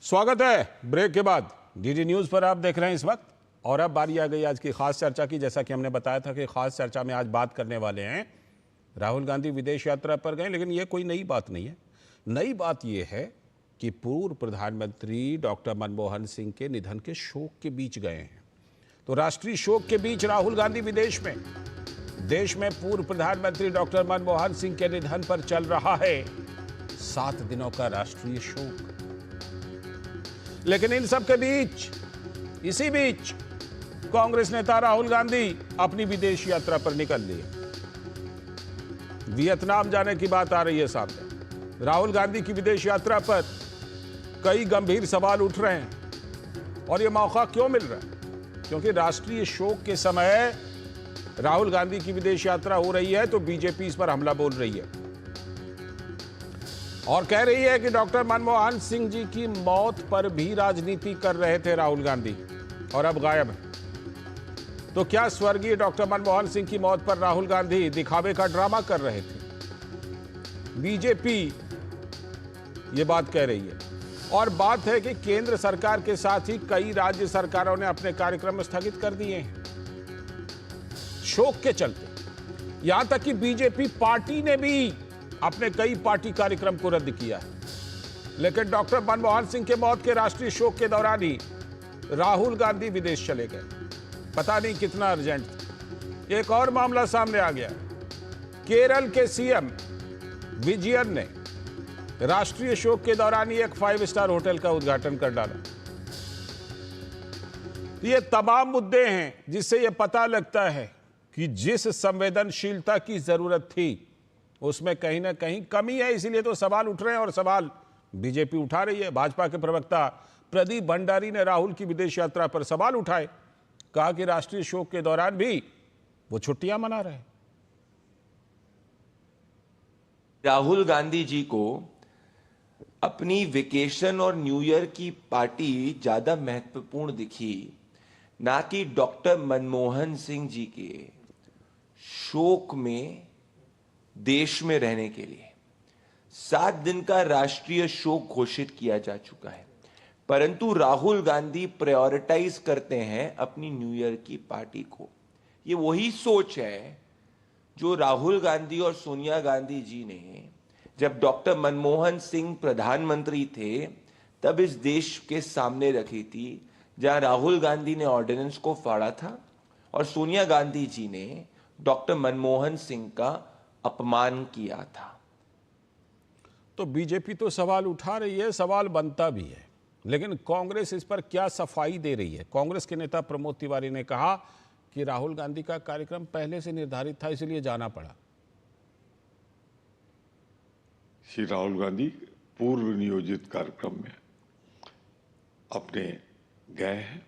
स्वागत है ब्रेक के बाद। डीडी न्यूज पर आप देख रहे हैं इस वक्त, और अब बारी आ गई आज की खास चर्चा की। जैसा कि हमने बताया था कि खास चर्चा में आज बात करने वाले हैं, राहुल गांधी विदेश यात्रा पर गए, लेकिन ये कोई नई बात नहीं है। नई बात यह है कि पूर्व प्रधानमंत्री डॉक्टर मनमोहन सिंह के निधन के शोक के बीच गए हैं। तो राष्ट्रीय शोक के बीच राहुल गांधी विदेश में। देश में पूर्व प्रधानमंत्री डॉक्टर मनमोहन सिंह के निधन पर चल रहा है 7 दिनों का राष्ट्रीय शोक। लेकिन इन सब के बीच, इसी बीच कांग्रेस नेता राहुल गांधी अपनी विदेश यात्रा पर निकल लिए। वियतनाम जाने की बात आ रही है सामने। राहुल गांधी की विदेश यात्रा पर कई गंभीर सवाल उठ रहे हैं, और यह मौका क्यों मिल रहा है? क्योंकि राष्ट्रीय शोक के समय राहुल गांधी की विदेश यात्रा हो रही है, तो बीजेपी इस पर हमला बोल रही है और कह रही है कि डॉक्टर मनमोहन सिंह जी की मौत पर भी राजनीति कर रहे थे राहुल गांधी, और अब गायब है। तो क्या स्वर्गीय डॉक्टर मनमोहन सिंह की मौत पर राहुल गांधी दिखावे का ड्रामा कर रहे थे? बीजेपी ये बात कह रही है। और बात है कि केंद्र सरकार के साथ ही कई राज्य सरकारों ने अपने कार्यक्रम स्थगित कर दिए हैं शोक के चलते। यहां तक कि बीजेपी पार्टी ने भी अपने कई पार्टी कार्यक्रम को रद्द किया है। लेकिन डॉक्टर मनमोहन सिंह के मौत के राष्ट्रीय शोक के दौरान ही राहुल गांधी विदेश चले गए। पता नहीं कितना अर्जेंट था। एक और मामला सामने आ गया। केरल के सीएम विजयन ने राष्ट्रीय शोक के दौरान ही एक 5 स्टार होटल का उद्घाटन कर डाला। ये तमाम मुद्दे हैं जिससे यह पता लगता है कि जिस संवेदनशीलता की जरूरत थी उसमें कहीं ना कहीं कमी है। इसीलिए तो सवाल उठ रहे हैं, और सवाल बीजेपी उठा रही है। भाजपा के प्रवक्ता प्रदीप भंडारी ने राहुल की विदेश यात्रा पर सवाल उठाए। कहा कि राष्ट्रीय शोक के दौरान भी वो छुट्टियां मना रहे। राहुल गांधी जी को अपनी वेकेशन और न्यू ईयर की पार्टी ज्यादा महत्वपूर्ण दिखी, ना कि डॉक्टर मनमोहन सिंह जी के शोक में देश में रहने के लिए। 7 दिन का राष्ट्रीय शोक घोषित किया जा चुका है, परंतु राहुल गांधी प्रायोरिटाइज करते हैं अपनी न्यू ईयर की पार्टी को। ये वही सोच है जो राहुल गांधी और सोनिया गांधी जी ने जब डॉक्टर मनमोहन सिंह प्रधानमंत्री थे तब इस देश के सामने रखी थी, जहां राहुल गांधी ने ऑर्डिनेंस को फाड़ा था और सोनिया गांधी जी ने डॉक्टर मनमोहन सिंह का अपमान किया था। तो बीजेपी तो सवाल उठा रही है, सवाल बनता भी है, लेकिन कांग्रेस इस पर क्या सफाई दे रही है? कांग्रेस के नेता प्रमोद तिवारी ने कहा कि राहुल गांधी का कार्यक्रम पहले से निर्धारित था, इसलिए जाना पड़ा। श्री राहुल गांधी पूर्व नियोजित कार्यक्रम में अपने गए हैं,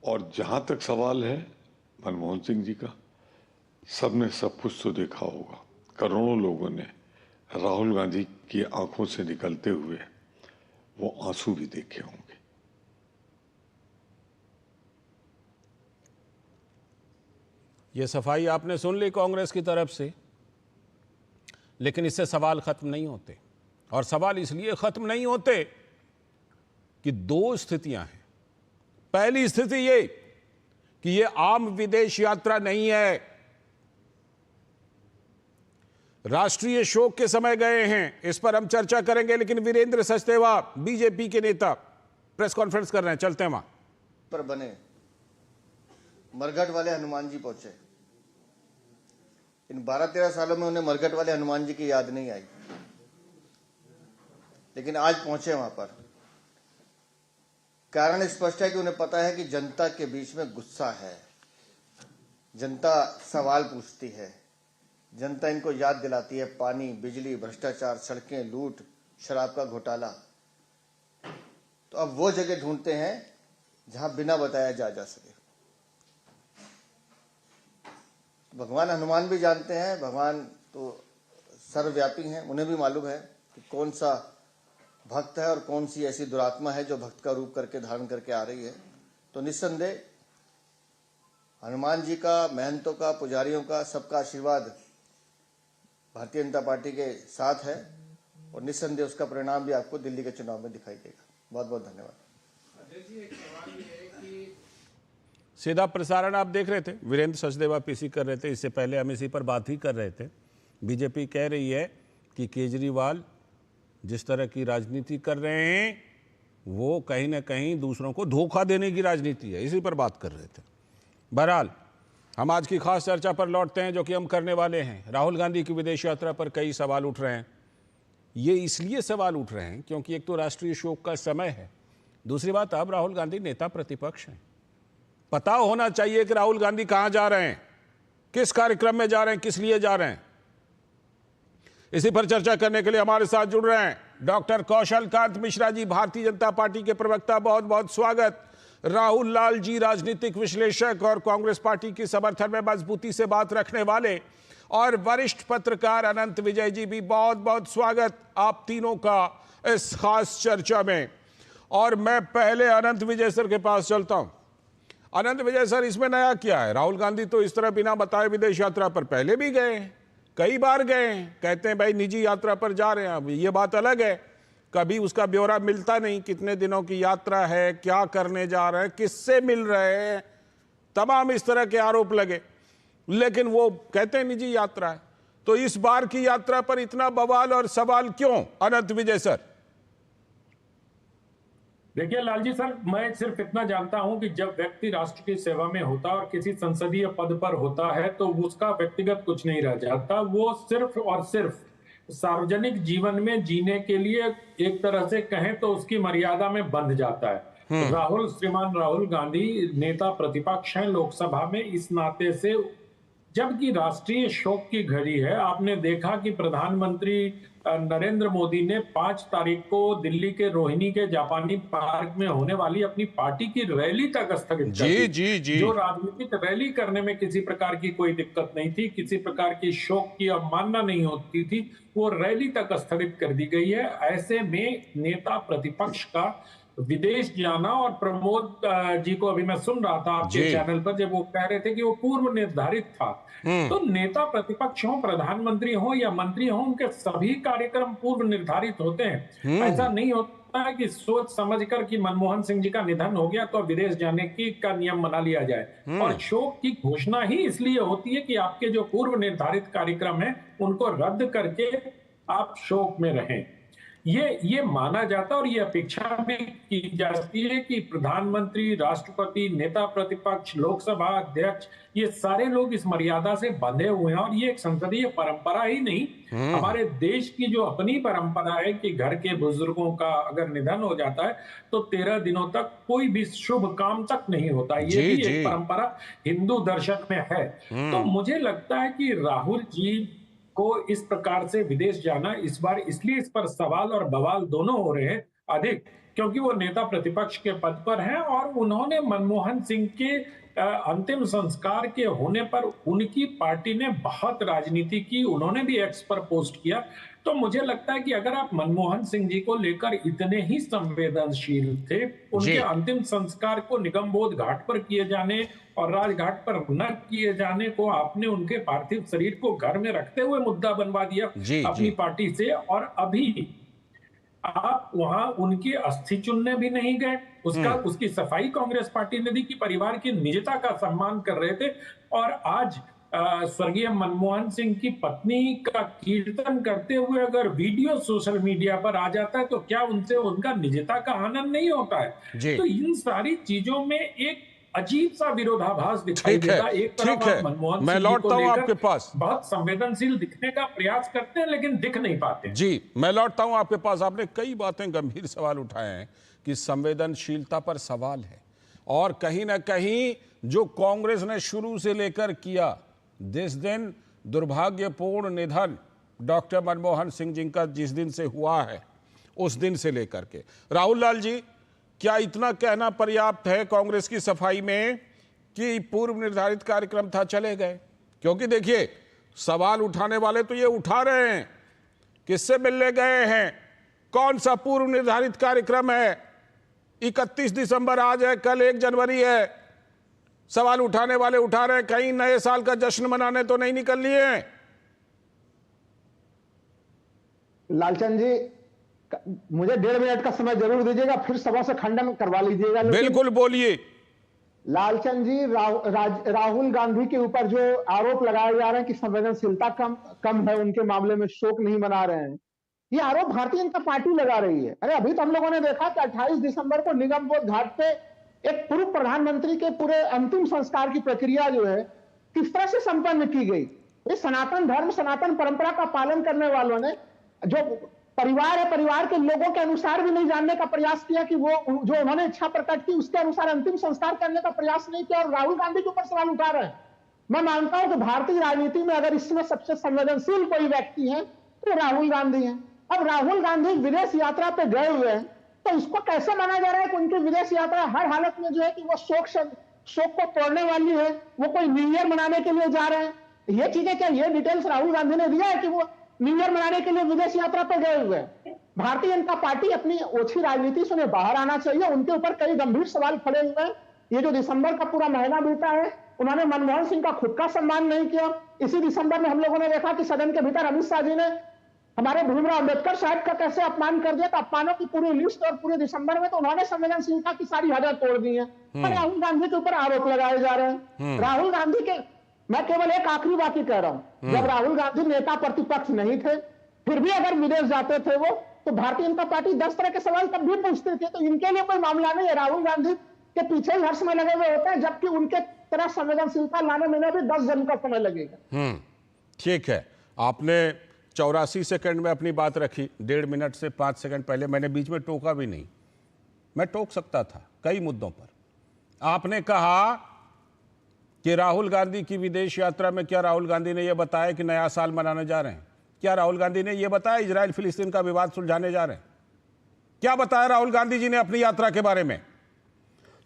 और जहां तक सवाल है मनमोहन सिंह जी का, सबने सब कुछ तो देखा होगा। करोड़ों लोगों ने राहुल गांधी की आंखों से निकलते हुए वो आंसू भी देखे होंगे। ये सफाई आपने सुन ली कांग्रेस की तरफ से, लेकिन इससे सवाल खत्म नहीं होते। और सवाल इसलिए खत्म नहीं होते कि 2 स्थितियां हैं। पहली स्थिति ये कि ये आम विदेश यात्रा नहीं है, राष्ट्रीय शोक के समय गए हैं। इस पर हम चर्चा करेंगे, लेकिन वीरेंद्र सचदेवा बीजेपी के नेता प्रेस कॉन्फ्रेंस कर रहे हैं, चलते हैं वहां पर बने मरघट वाले हनुमान जी पहुंचे। इन 12-13 सालों में उन्हें मरघट वाले हनुमान जी की याद नहीं आई, लेकिन आज पहुंचे वहां पर। कारण स्पष्ट है कि उन्हें पता है कि जनता के बीच में गुस्सा है, जनता सवाल पूछती है, जनता इनको याद दिलाती है पानी, बिजली, भ्रष्टाचार, सड़कें, लूट, शराब का घोटाला। तो अब वो जगह ढूंढते हैं जहां बिना बताया जा सके। भगवान हनुमान भी जानते हैं, भगवान तो सर्वव्यापी हैं, उन्हें भी मालूम है कि कौन सा भक्त है और कौन सी ऐसी दुरात्मा है जो भक्त का रूप करके धारण करके आ रही है। तो निस्संदेह हनुमान जी का, महंतों का, पुजारियों का, सबका आशीर्वाद भारतीय जनता पार्टी के साथ है, और निस्संदेह उसका परिणाम भी आपको दिल्ली के चुनाव में दिखाई देगा। बहुत बहुत धन्यवाद। सीधा प्रसारण आप देख रहे थे, वीरेंद्र सचदेवा पीसी कर रहे थे, इससे पहले हम इसी पर बात ही कर रहे थे। बीजेपी कह रही है कि केजरीवाल जिस तरह की राजनीति कर रहे हैं वो कहीं ना कहीं दूसरों को धोखा देने की राजनीति है, इसी पर बात कर रहे थे। बहरहाल हम आज की खास चर्चा पर लौटते हैं जो कि हम करने वाले हैं। राहुल गांधी की विदेश यात्रा पर कई सवाल उठ रहे हैं। ये इसलिए सवाल उठ रहे हैं क्योंकि एक तो राष्ट्रीय शोक का समय है, दूसरी बात अब राहुल गांधी नेता प्रतिपक्ष हैं। पता होना चाहिए कि राहुल गांधी कहां जा रहे हैं, किस कार्यक्रम में जा रहे हैं, किस लिए जा रहे हैं। इसी पर चर्चा करने के लिए हमारे साथ जुड़ रहे हैं डॉक्टर कौशल कांत मिश्रा जी, भारतीय जनता पार्टी के प्रवक्ता, बहुत बहुत स्वागत। राहुल लाल जी, राजनीतिक विश्लेषक और कांग्रेस पार्टी के समर्थन में मजबूती से बात रखने वाले, और वरिष्ठ पत्रकार अनंत विजय जी भी, बहुत बहुत स्वागत आप तीनों का इस खास चर्चा में। और मैं पहले अनंत विजय सर के पास चलता हूं। अनंत विजय सर, इसमें नया क्या है? राहुल गांधी तो इस तरह बिना बताए विदेश यात्रा पर पहले भी गए हैं, कई बार गए हैं, कहते हैं भाई निजी यात्रा पर जा रहे हैं। अब ये बात अलग है, कभी उसका ब्यौरा मिलता नहीं, कितने दिनों की यात्रा है, क्या करने जा रहे हैं, किससे मिल रहे हैं, तमाम इस तरह के आरोप लगे, लेकिन वो कहते हैं निजी यात्रा है। तो इस बार की यात्रा पर इतना बवाल और सवाल क्यों, अनंत विजय सर? देखिए लालजी सर, मैं सिर्फ इतना जानता हूं कि जब व्यक्ति राष्ट्र की सेवा में होता है और किसी संसदीय पद पर होता है तो उसका व्यक्तिगत कुछ नहीं रह जाता, वो सिर्फ और सिर्फ सार्वजनिक जीवन में जीने के लिए एक तरह से कहें तो उसकी मर्यादा में बंध जाता है। श्रीमान राहुल गांधी नेता प्रतिपक्ष हैं लोकसभा में, इस नाते से जबकि राष्ट्रीय शोक की घड़ी है, आपने देखा कि प्रधानमंत्री नरेंद्र मोदी ने 5 तारीख को दिल्ली के रोहिणी के जापानी पार्क में होने वाली अपनी पार्टी की रैली तक स्थगित कर दी। जी। जो राजनीतिक रैली करने में किसी प्रकार की कोई दिक्कत नहीं थी, किसी प्रकार की शोक की अवमानना नहीं होती थी, वो रैली तक स्थगित कर दी गई है। ऐसे में नेता प्रतिपक्ष का विदेश जाना, और प्रमोद जी को अभी मैं सुन रहा था आपके चैनल पर जब वो कह रहे थे कि वो पूर्व निर्धारित था, तो नेता प्रतिपक्ष हो, प्रधानमंत्री हो या मंत्री हो, उनके सभी कार्यक्रम पूर्व निर्धारित होते हैं। ऐसा नहीं होता है कि सोच समझकर कि मनमोहन सिंह जी का निधन हो गया तो विदेश जाने का नियम बना लिया जाए। और शोक की घोषणा ही इसलिए होती है कि आपके जो पूर्व निर्धारित कार्यक्रम है उनको रद्द करके आप शोक में रहें। ये माना जाता है और ये अपेक्षा भी की जाती है कि प्रधानमंत्री, राष्ट्रपति, नेता प्रतिपक्ष, लोकसभा अध्यक्ष, ये सारे लोग इस मर्यादा से बंधे हुए हैं। और ये एक संसदीय परंपरा ही नहीं, हमारे देश की जो अपनी परंपरा है कि घर के बुजुर्गों का अगर निधन हो जाता है तो 13 दिनों तक कोई भी शुभ काम तक नहीं होता। ये भी एक परंपरा हिंदू दर्शन में है। तो मुझे लगता है कि राहुल जी को इस प्रकार से विदेश जाना इस बार इसलिए इस पर सवाल और बवाल दोनों हो रहे हैं अधिक, क्योंकि वो नेता प्रतिपक्ष के पद पर हैं और उन्होंने मनमोहन सिंह के अंतिम संस्कार के होने पर उनकी पार्टी ने बहुत राजनीति की, उन्होंने भी एक्स पर पोस्ट किया। तो मुझे लगता है कि अगर आप मनमोहन सिंह जी को लेकर इतने ही संवेदनशील थे, उनके अंतिम संस्कार को निगमबोध घाट पर किए जाने और राजघाट पर न किए जाने को आपने उनके पार्थिव शरीर को घर में रखते हुए मुद्दा बनवा दिया अपनी पार्टी से, और अभी आप वहां उनकी अस्थि चुनने भी नहीं गए। उसकी सफाई कांग्रेस पार्टी ने दी कि परिवार की निजता का सम्मान कर रहे थे। और आज स्वर्गीय मनमोहन सिंह की पत्नी का कीर्तन करते हुए अगर वीडियो सोशल मीडिया पर आ जाता है तो क्या उनसे उनका निजता का हनन नहीं होता है? तो इन सारी चीजों में एक अजीब सा विरोधाभास दिखाई देता है। एक तरफ आप मनमोहन मैं लौटता हूं आपके पास, बहुत संवेदनशील दिखने का प्रयास करते हैं लेकिन दिख नहीं पाते। जी, मैं लौटता हूं आपके पास। आपने कई बातें, गंभीर सवाल उठाए हैं कि संवेदनशीलता पर सवाल है, और कहीं ना कहीं जो कांग्रेस ने शुरू से लेकर किया, जिस दिन दुर्भाग्यपूर्ण निधन डॉक्टर मनमोहन सिंह जी का जिस दिन से हुआ है, उस दिन से लेकर के, राहुल लाल जी, क्या इतना कहना पर्याप्त है कांग्रेस की सफाई में कि पूर्व निर्धारित कार्यक्रम था, चले गए? क्योंकि देखिए, सवाल उठाने वाले तो ये उठा रहे हैं, किससे मिलने गए हैं, कौन सा पूर्व निर्धारित कार्यक्रम है, 31 दिसंबर आज है, कल 1 जनवरी है। सवाल उठाने वाले उठा रहे हैं, कहीं नए साल का जश्न मनाने तो नहीं निकल लिए हैं? लालचंद जी, मुझे 1.5 मिनट का समय जरूर दीजिएगा, फिर सभा से खंडन करवा लीजिएगा। बिल्कुल बोलिए। लालचंद जी, राहुल गांधी के ऊपर जो आरोप लगाए जा रहे हैं कि संवेदनशीलता कम है उनके मामले में, शोक नहीं मना रहे हैं, ये आरोप भारतीय जनता पार्टी लगा रही है। अरे अभी तो हम लोगों ने देखा कि 28 दिसंबर को निगम बोध घाट पे एक पूर्व प्रधानमंत्री के पूरे अंतिम संस्कार की प्रक्रिया जो है किस तरह से संपन्न की गई। इस सनातन धर्म, सनातन परंपरा का पालन करने वालों ने, जो परिवार है, परिवार के लोगों के अनुसार भी नहीं जानने का प्रयास किया कि वो जो उन्होंने इच्छा प्रकट की उसके अनुसार अंतिम संस्कार करने का प्रयास नहीं किया, और राहुल गांधी के ऊपर सवाल उठा रहे हैं। मैं मानता हूं कि भारतीय राजनीति में अगर इसमें सबसे संवेदनशील कोई व्यक्ति है तो राहुल गांधी है। अब राहुल गांधी विदेश यात्रा पे गए हुए हैं, तो इसको कैसे माना जा रहा है कि उनकी विदेश यात्रा हर हालत में जो है कि वो शोक को तोड़ने वाली है, वो कोई न्यू ईयर मनाने के लिए जा रहे हैं। ये चीजें क्या, ये डिटेल्स राहुल गांधी ने दिया है कि वो न्यू ईयर मनाने के लिए विदेश यात्रा पर गए हुए हैं? भारतीय जनता पार्टी अपनी ओछी राजनीति से उन्हें बाहर आना चाहिए। उनके ऊपर कई गंभीर सवाल खड़े हुए हैं। ये जो दिसंबर का पूरा महीना बीता है, उन्होंने मनमोहन सिंह का खुद का सम्मान नहीं किया। इसी दिसंबर में हम लोगों ने देखा कि सदन के भीतर अमित शाह जी ने हमारे भीमराव अंबेडकर साहब का कैसे अपमान कर दिया। तो अपमानों की पूरी लिस्ट, और पूरे दिसंबर में तो उन्होंने संवेदनशीलता की सारी हदें तोड़ दी है। पर राहुल गांधी के ऊपर आरोप लगाए जा रहे हैं। राहुल गांधी के, मैं केवल एक आखिरी बात ही कह रहा हूं, जब राहुल गांधी नेता प्रतिपक्ष नहीं थे, फिर भी अगर विदेश जाते थे वो, तो भारतीय जनता पार्टी 10 तरह के सवाल तब भी पूछते थे। तो इनके लिए कोई मामला नहीं है। राहुल गांधी के पीछे ही हर समय लगे हुए होते हैं, जबकि उनके तरह संवेदनशीलता लाने में भी 10 दिन का समय लगेगा। ठीक है, आपने 84 सेकंड में अपनी बात रखी। 1.5 मिनट से 5 सेकंड पहले मैंने बीच में टोका भी नहीं। मैं टोक सकता था कई मुद्दों पर। आपने कहा कि राहुल गांधी की विदेश यात्रा में, क्या राहुल गांधी ने यह बताया कि नया साल मनाने जा रहे हैं? क्या राहुल गांधी ने यह बताया इजराइल फिलिस्तीन का विवाद सुलझाने जा रहे हैं? क्या बताया राहुल गांधी जी ने अपनी यात्रा के बारे में?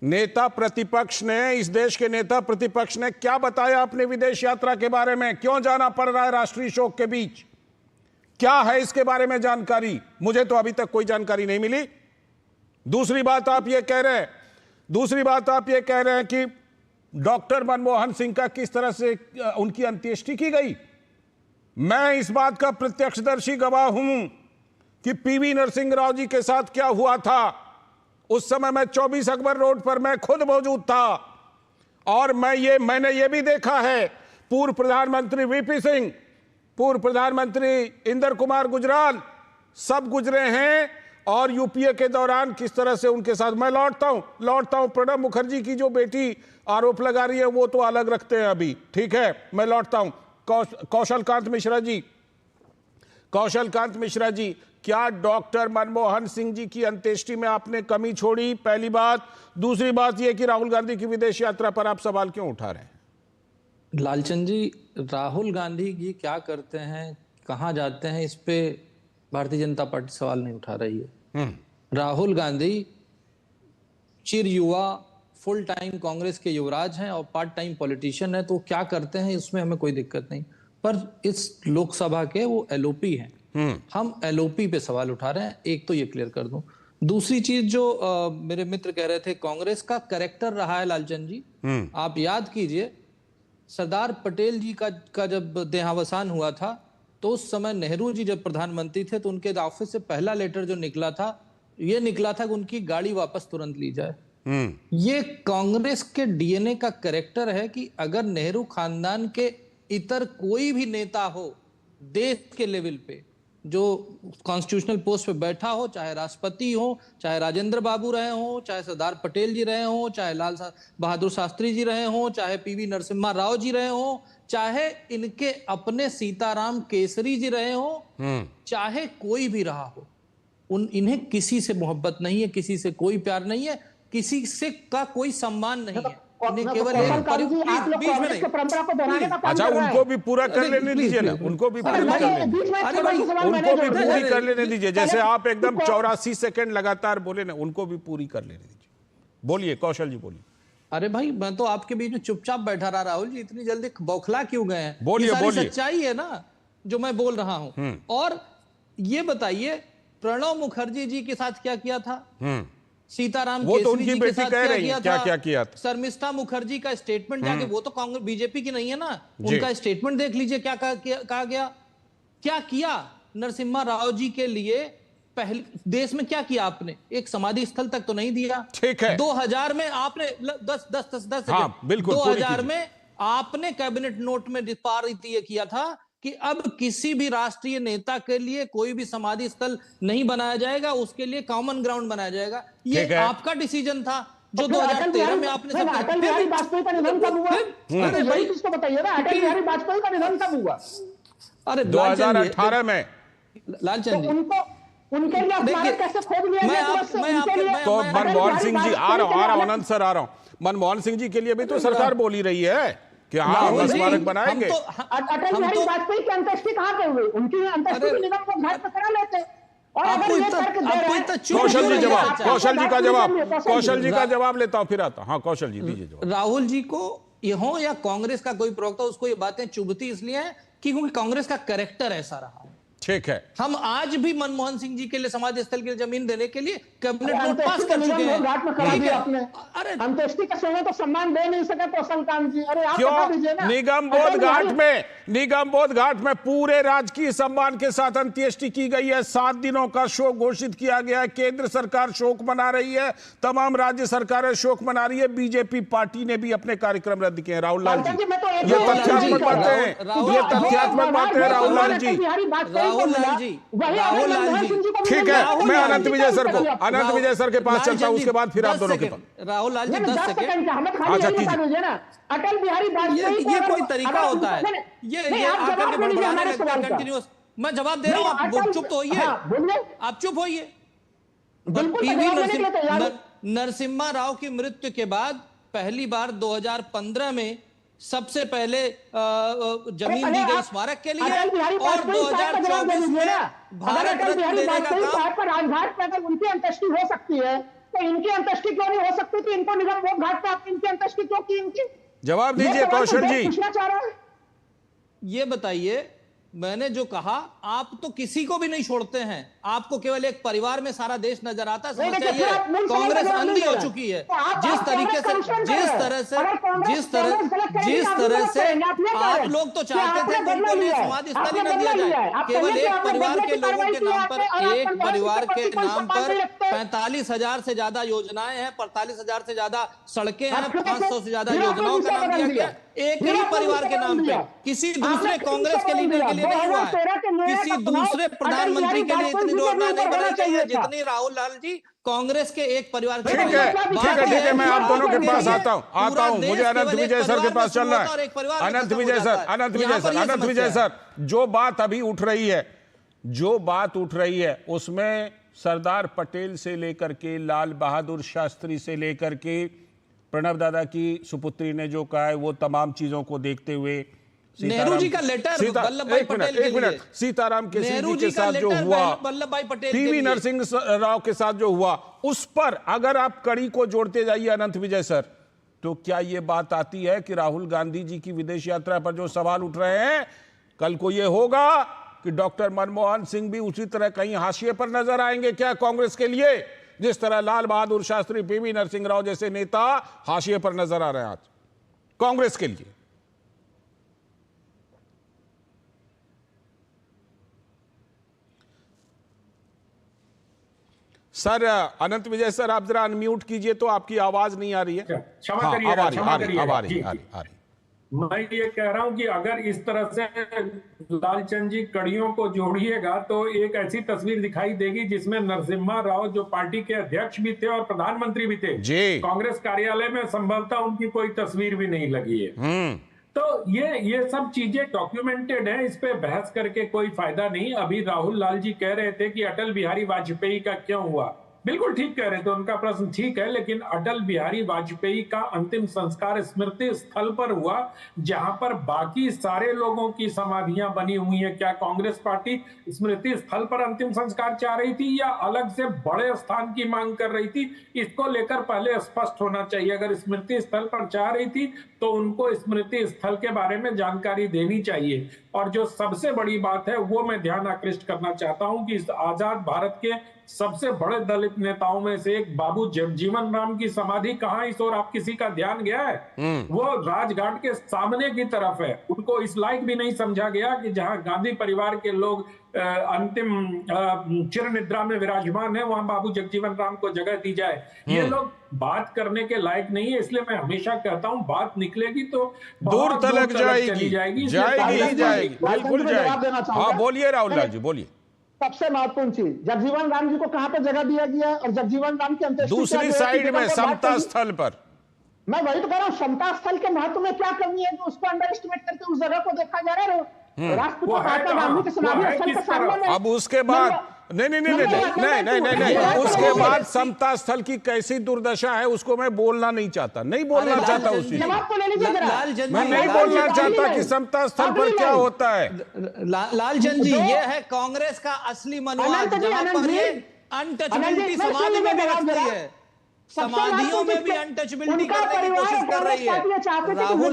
नेता प्रतिपक्ष ने, इस देश के नेता प्रतिपक्ष ने क्या बताया अपने विदेश यात्रा के बारे में? क्यों जाना पड़ रहा है राष्ट्रीय शोक के बीच? क्या है इसके बारे में जानकारी? मुझे तो अभी तक कोई जानकारी नहीं मिली। दूसरी बात आप ये कह रहे हैं कि डॉक्टर मनमोहन सिंह का किस तरह से उनकी अंत्येष्टि की गई। मैं इस बात का प्रत्यक्षदर्शी गवाह हूं कि पीवी नरसिंह राव जी के साथ क्या हुआ था। उस समय मैं 24 अकबर रोड पर मैं खुद मौजूद था, और मैंने ये भी देखा है पूर्व प्रधानमंत्री वीपी सिंह, पूर्व प्रधानमंत्री इंदर कुमार गुजराल सब गुजरे हैं, और यूपीए के दौरान किस तरह से उनके साथ मैं लौटता हूं। प्रणब मुखर्जी की जो बेटी आरोप लगा रही है वो तो अलग रखते हैं अभी, ठीक है, मैं लौटता हूं। कौशल कांत मिश्रा जी, क्या डॉक्टर मनमोहन सिंह जी की अंत्येष्टि में आपने कमी छोड़ी? पहली बात। दूसरी बात यह कि राहुल गांधी की विदेश यात्रा पर आप सवाल क्यों उठा रहे हैं? लालचंद जी, राहुल गांधी जी क्या करते हैं, कहां जाते हैं, इस पे भारतीय जनता पार्टी सवाल नहीं उठा रही है। राहुल गांधी चिर युवा, फुल टाइम कांग्रेस के युवराज हैं और पार्ट टाइम पॉलिटिशियन है, तो क्या करते हैं इसमें हमें कोई दिक्कत नहीं। पर इस लोकसभा के वो एलओपी हैं, हम एलओपी पे सवाल उठा रहे हैं। एक तो ये क्लियर कर दूं। दूसरी चीज जो मेरे मित्र कह रहे थे, कांग्रेस का कैरेक्टर रहा है लालचंद जी। आप याद कीजिए, सरदार पटेल जी का जब देहावसान हुआ था, तो उस समय नेहरू जी जब प्रधानमंत्री थे, तो उनके ऑफिस से पहला लेटर जो निकला था, ये निकला था कि उनकी गाड़ी वापस तुरंत ली जाए। ये कांग्रेस के डीएनए का कैरेक्टर है कि अगर नेहरू खानदान के इतर कोई भी नेता हो देश के लेवल पे जो कॉन्स्टिट्यूशनल पोस्ट पे बैठा हो, चाहे राष्ट्रपति हो, चाहे राजेंद्र बाबू रहे हो, चाहे सरदार पटेल जी रहे हो, चाहे लाल बहादुर शास्त्री जी रहे हो, चाहे पीवी नरसिम्हा राव जी रहे हो, चाहे इनके अपने सीताराम केसरी जी रहे हो, चाहे कोई भी रहा हो, इन्हें किसी से मोहब्बत नहीं है, किसी से कोई प्यार नहीं है, किसी से का कोई सम्मान नहीं है। केवल अच्छा, उनको भी पूरा कर लेने दीजिए ना, उनको भी पूरी कर लेने दीजिए। जैसे आप एकदम 84 सेकंड लगातार बोले ना, उनको भी पूरी कर लेने दीजिए। बोलिए कौशल जी, बोलिए। अरे भाई, मैं तो आपके बीच में चुपचाप बैठा रहा। राहुल जी इतनी जल्दी बौखला क्यों गए हैं? बोलिए। सच्चाई है ना जो मैं बोल रहा हूं। और ये बताइए, प्रणब मुखर्जी जी के साथ क्या किया था? सीताराम केसरी जी के साथ क्या किया था? शर्मिष्ठा मुखर्जी का स्टेटमेंट जाके, वो तो कांग्रेस बीजेपी की नहीं है ना, उनका स्टेटमेंट देख लीजिए क्या कहा गया। क्या किया नरसिम्हा राव जी के लिए पहले देश में क्या किया आपने? एक समाधि स्थल तक तो नहीं दिया। ठीक है। 2000 में आपने 10 हाँ, बिल्कुल, पूरी 2000 कीजिए। में आपने कैबिनेट नोट में पारित ये किया था कि अब किसी भी राष्ट्रीय नेता के लिए कोई भी समाधि स्थल नहीं बनाया जाएगा, उसके लिए कॉमन ग्राउंड बनाया जाएगा। ये ठीक है। आपका डिसीजन था जो तो फिर 2013 में आपने सब अटल बिहारी वाजपेयी का निधन कब हुआ? अरे यही भाई, चीज तो बताइए ना, अटल बिहारी वाजपेयी का निधन कब हुआ? अरे लालचंद जी, 2018 में। तो लालचंद जी, उनको उनके लिए स्मारक कैसे खोद लिया गया तुरंत से? उनके लिए तो मैं- मनमोहन अटल सिंह जी बिहारी आ रहा हूं वाजपेयी अनंत सर आ रहा हूं। मनमोहन सिंह जी के लिए भी तो सरकार बोली रही है कि हाँ हम राहुल जी, स्मारक हम बनाएंगे। तो अटल बिहारी वाजपेयी की अंत्येष्टि कहाँ पे हुई? उनकी अंत्येष्टि अरे, निगम को घाट पर करा लेते। और आपको अगर ये इतना- तर्क दे आपको रहे इतना हैं- चुप कौशल जी क्यों जवाब, नहीं कौशल जी का जवाब, कौशल जी का रा- जवाब लेता हूं, फिर आता हूं। हाँ कौशल जी दीजिए जवाब। राहुल जी को ये हो या कांग्रेस का कोई प्रवक्ता, उसको ये बातें चुभती इसलिए है कि क्योंकि कांग्रेस का कैरेक्टर ऐसा रहा है। ठीक है। हम आज भी मनमोहन सिंह जी के लिए समाधि स्थल की जमीन देने के लिए कैबिनेट नोट अंत्येष्टि पास का कर चुके निगम हैं। घाट में करा ठीक दिया है। आपने। अरे अंत्येष्टि के समय तो सम्मान दे नहीं सके कौशलकांत जी। अरे आप बता क्यों? दीजिए ना। निगम बोध अटल घाट बिहारी- में, निगम बोध घाट में पूरे राजकीय सम्मान के साथ अंत्येष्टि की गई है। 7 दिनों का शोक घोषित किया गया है। केंद्र सरकार शोक मना रही है, तमाम राज्य सरकारें शोक मना रही है। बीजेपी पार्टी ने भी अपने कार्यक्रम रद्द किए हैं। राहुल लाल जी, मैं तो एक ये बात तथ्यात्मक कह रहा बातें हूं। हैं, ये तथ्यात्मक बातें हैं राहुल लाल जी। राहुल लाल जी, राहुल लाल जी, ठीक है, राहुल मैं लाल अनंत जी विजय सर को, राहुल- अनंत विजय सर के पास लाल चलता हूं, जी, उसके बाद फिर आप 10 दोनों के सेकंड। पास। राहुल लाल जी 10 10 सेकंड। सेकंड का हमें खाली अच्छा, यही बता कीजिए। दीजिए ना। अटल बिहारी वाजपेयी ये कोई तरीका होता है? ये आप आकर जवाब के दे दीजिए बड़बड़ाने हमारे लगते हैं सवाल का। कंटिन्यूअस। मैं जवाब दे रहा हूं, आप अटल- चुप तो होइए। हाँ, बोलिए। आप चुप होइए। बिल्कुल, मैं पीवी जवाब देने के लिए तैयार हूं। नरसिम्हा राव की मृत्यु के बाद पहली बार 2015 में सबसे पहले जमीन दी गई स्मारक के लिए, अटल बिहारी और वाजपेयी साहब का जवाब दे 2024 दीजिए ना। में अगर भारत अटल रत्न बिहारी देने का वाजपेयी काम। साहब पर राजघाट पर अगर उनकी अंत्येष्टि हो सकती है तो इनकी अंत्येष्टि क्यों नहीं हो सकती? कि इनको निगम बोध घाट पर आप इनकी अंत्येष्टि क्यों की? इनकी जवाब ये दीजिए सवाल तो कौशल देश जी। पूछना चाह रहा है। ये बताइए, मैंने जो कहा, आप तो किसी को भी नहीं छोड़ते हैं, आपको केवल एक परिवार में सारा देश नजर आता है। नहीं, समस्या देखिए, ये फिर आप मूल है, सवाल का कांग्रेस जवाब नहीं अंधी दे हो रहे। चुकी है। तो आप जिस तरीके कांग्रेस का से अनुसरण कर जिस रहे हैं। तरह से अगर कांग्रेस जिस तरह गलत करेगी, जिस आप तरह गलत से करेंगे, आप ये कह रहे आप हैं। लोग तो कि चाहते आपने थे कि बदला इनके लिए लिया है। समाधि स्थल ही आपने न बदला दिया लिया है। जाए। आप केवल कहिए कि एक आपने परिवार बदले के की लोगों कार्रवाई के की है नाम पर, आपने, और आप एक कांग्रेस परिवार के के प्रति कोई नाम सम्मान पर नहीं रखते। 45,000 से ज्यादा योजनाएं हैं, 45,000 से ज्यादा सड़कें हैं, आप फिर 500 से ज्यादा फिर आपने योजनाओं का विषय नाम बदल दिया दिया। गया। एक फिर ही आपने परिवार विषय के बदल नाम पे, दिया। किसी आपने दूसरे फिर कांग्रेस विषय के बदल लीडर दिया। के लिए नहीं हुआ 2013 के है। निर्णय किसी का चुनाव दूसरे अटल प्रधानमंत्री बिहारी के लिए वाजपेयी इतनी जी के योजना भी नहीं ऊपर बनानी होना चाहिए चाहिए था। जितनी राहुल लाल जी कांग्रेस के एक परिवार के ठीक लिए। है, बात ठीक है, ठीक है, मैं आप दोनों के आपके पास लिए आता हूं, पूरा देश मुझे अनंत केवल एक विजय सर के परिवार पास में शुरू चलना होता है और है। एक परिवार में अनंत खत्म हो विजय जाता सर, है। अनंत यहाँ विजय पर सर, ये अनंत समस्या विजय है। सर, जो बात अभी उठ रही है, जो बात उठ रही है उसमें सरदार पटेल से लेकर के लाल बहादुर शास्त्री से लेकर के प्रणब दादा की सुपुत्री ने जो कहा है, वो तमाम चीजों को देखते हुए नेहरू जी का लेटर वल्लभ भाई पटेल के लिए, सीताराम केसरी नेहरू जी के जी का साथ जो लेटर हुआ, वल्लभ भाई पटेल के पीवी लिए। नरसिंह राव के साथ जो हुआ, उस पर अगर आप कड़ी को जोड़ते जाइए अनंत विजय सर, तो क्या यह बात आती है कि राहुल गांधी जी की विदेश यात्रा पर जो सवाल उठ रहे हैं, कल को यह होगा कि डॉक्टर मनमोहन सिंह भी उसी तरह कहीं हाशिए पर नजर आएंगे क्या कांग्रेस के लिए, जिस तरह लाल बहादुर शास्त्री, पीवी नरसिंह राव जैसे नेता हाशिए पर नजर आ रहे हैं आज कांग्रेस के लिए? सर अनंत विजय सर, आप जरा अनम्यूट कीजिए, तो आपकी आवाज नहीं आ रही है। क्षमा हाँ, करिएगा, अब आ रही, क्षमा आ रही, करिएगा। अब आ रही, जी, आ रही, आ रही। मैं ये कह रहा हूं कि अगर इस तरह से लालचंद जी कड़ियों को जोड़िएगा तो एक ऐसी तस्वीर दिखाई देगी जिसमें नरसिम्हा राव, जो पार्टी के अध्यक्ष भी थे और प्रधानमंत्री भी थे, जी। कांग्रेस कार्यालय में संभवतः उनकी कोई तस्वीर भी नहीं लगी है। तो ये सब चीजें डॉक्यूमेंटेड है, इस पे बहस करके कोई फायदा नहीं। अभी राहुल लाल जी कह रहे थे कि अटल बिहारी वाजपेयी का क्यों हुआ, बिल्कुल ठीक कह रहे थे, उनका प्रश्न ठीक है, लेकिन अटल बिहारी वाजपेयी का अंतिम संस्कार स्मृति स्थल पर हुआ जहां पर बाकी सारे लोगों की समाधियां बनी हुई हैं। क्या कांग्रेस पार्टी स्मृति स्थल पर अंतिम संस्कार चाह रही थी या अलग से बड़े स्थान की मांग कर रही थी? इसको लेकर पहले स्पष्ट होना चाहिए। अगर स्मृति स्थल पर चाह रही थी तो उनको स्मृति स्थल के बारे में जानकारी देनी चाहिए। और जो सबसे बड़ी बात है वो मैं ध्यान आकृष्ट करना चाहता हूं कि इस आजाद भारत के सबसे बड़े दलित दलित नेताओं में से एक बाबू जगजीवन राम की समाधि कहाँ, इस ओर आप किसी का ध्यान गया है? वो राजघाट के सामने की तरफ है। उनको इस लायक भी नहीं समझा गया कि जहां गांधी परिवार के लोग अंतिम चिर निद्रा में विराजमान है, वहां बाबू जगजीवन राम को जगह दी जाए। ये लोग बात करने के लायक नहीं है, इसलिए मैं हमेशा कहता हूं बात निकलेगी तो दूर तलक चली जाएगी, जाएगी, जाएगी ही जाएगी, बिल्कुल जाएगी। हाँ बोलिए राहुल लाल जी, बोलिए। सबसे महत्वपूर्ण चीज, जगजीवन राम जी को कहां पे जगह दिया गया है और जगजीवन राम की अंत्येष्टि दूसरी साइड में समता स्थल पर। मैं वही तो कह रहा हूँ, समता स्थल के महत्व में क्या कमी है जो उसको अंडर एस्टिमेट करके उस जगह को देखा जा रहा है। राष्ट्रपिता महात्मा गांधी के समाधि स्थल के सामने में अब उसके बाद नहीं, उसके बाद समता स्थल की कैसी दुर्दशा है उसको मैं बोलना नहीं चाहता, नहीं बोलना चाहता उस चीज मैं नहीं बोलना चाहता कि समता स्थल पर क्या होता है। लालचंद जी, ये है कांग्रेस का असली मनोवाद, जहां पर ये अनटचेबिलिटी समाधि में भी रखती है, समाधियों में भी अनटचेबिलिटी करने की कोशिश कर रही है। राहुल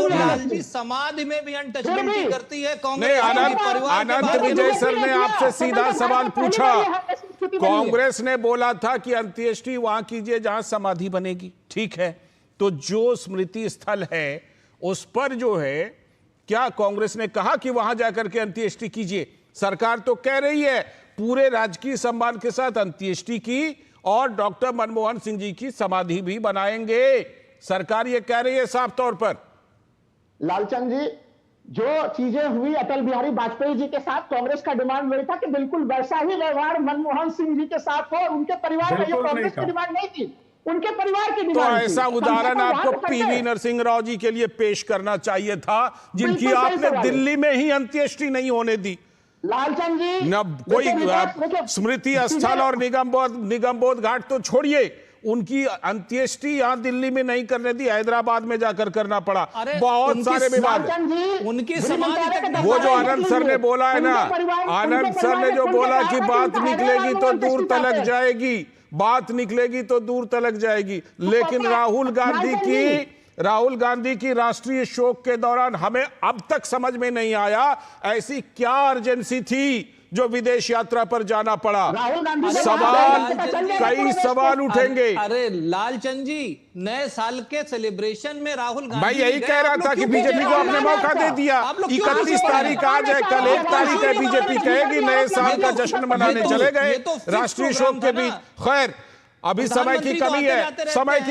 लाल जी समाधि में भी अनटचेबिलिटी करती है कांग्रेस। अनंत विजय सर ने आपसे सीधा सवाल पूछा, कांग्रेस ने बोला था कि अंत्येष्टि वहां कीजिए जहां समाधि बनेगी, ठीक है, तो जो स्मृति स्थल है उस पर जो है, क्या कांग्रेस ने कहा कि वहां जाकर के अंत्येष्टि कीजिए? सरकार तो कह रही है पूरे राजकीय सम्मान के साथ अंत्येष्टि की और डॉक्टर मनमोहन सिंह जी की समाधि भी बनाएंगे, सरकार ये कह रही है साफ तौर पर। लालचंद जी, जो चीजें हुई अटल बिहारी वाजपेयी जी के साथ, कांग्रेस का डिमांड वही था कि बिल्कुल वैसा ही व्यवहार मनमोहन सिंह जी के साथ हो और उनके परिवार का, ये कांग्रेस की डिमांड नहीं थी, उनके परिवार की डिमांड थी। तो ऐसा उदाहरण आपको पीवी नरसिंह राव जी के लिए पेश करना चाहिए था, जिनकी आपने दिल्ली में ही अंत्येष्टि नहीं होने दी। लालचंद जी, न कोई स्मृति स्थल और निगमबोध घाट तो छोड़िए, उनकी अंत्येष्टि यहां दिल्ली में नहीं करने दी, हैदराबाद में जाकर करना पड़ा। बहुत सारे विवाद, उनकी समाधि, वो जो आनंद सर ने बोला है ना, आनंद सर ने जो बोला कि बात निकलेगी तो दूर तलक जाएगी, बात निकलेगी तो दूर तलक जाएगी, लेकिन राहुल गांधी की राष्ट्रीय शोक के दौरान हमें अब तक समझ में नहीं आया ऐसी क्या अर्जेंसी थी जो विदेश यात्रा पर जाना पड़ा। कई सवाल उठेंगे। अरे लालचंद जी, नए साल के सेलिब्रेशन में राहुल गांधी, मैं यही कह रहा था कि बीजेपी को आपने मौका दे दिया। 31 तारीख आज है, कल 1 तारीख है, बीजेपी कहेगी नए साल का जश्न मनाने चले गए राष्ट्रीय शोक के बीच। खैर, अभी समय की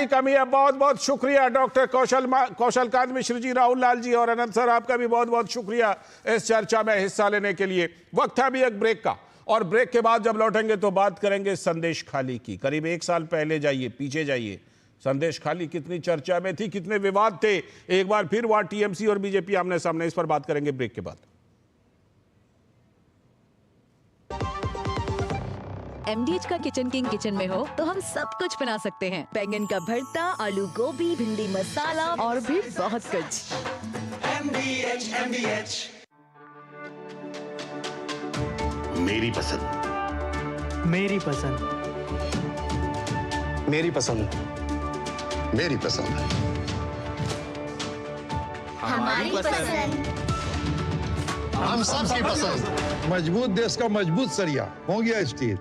कमी है, बहुत बहुत शुक्रिया डॉक्टर कौशलकांत मिश्र जी, राहुल लाल जी और अनंत सर, आपका भी बहुत बहुत शुक्रिया इस चर्चा में हिस्सा लेने के लिए। वक्त है अभी एक ब्रेक का, और ब्रेक के बाद जब लौटेंगे तो बात करेंगे संदेश खाली की। करीब 1 साल पहले जाइए, पीछे जाइए, संदेश खाली कितनी चर्चा में थी, कितने विवाद थे, एक बार फिर वहां टीएमसी और बीजेपी आमने सामने, इस पर बात करेंगे ब्रेक के बाद। MDH का किचन किंग किचन में हो तो हम सब कुछ बना सकते हैं। बैंगन का भरता, आलू गोभी, भिंडी मसाला और भी बहुत कुछ। MDH। मेरी पसंद, मेरी पसंद, मेरी पसंद, मेरी पसंद, हमारी पसंद, हम सबकी पसंद। मजबूत देश का मजबूत सरिया हो गया स्टील।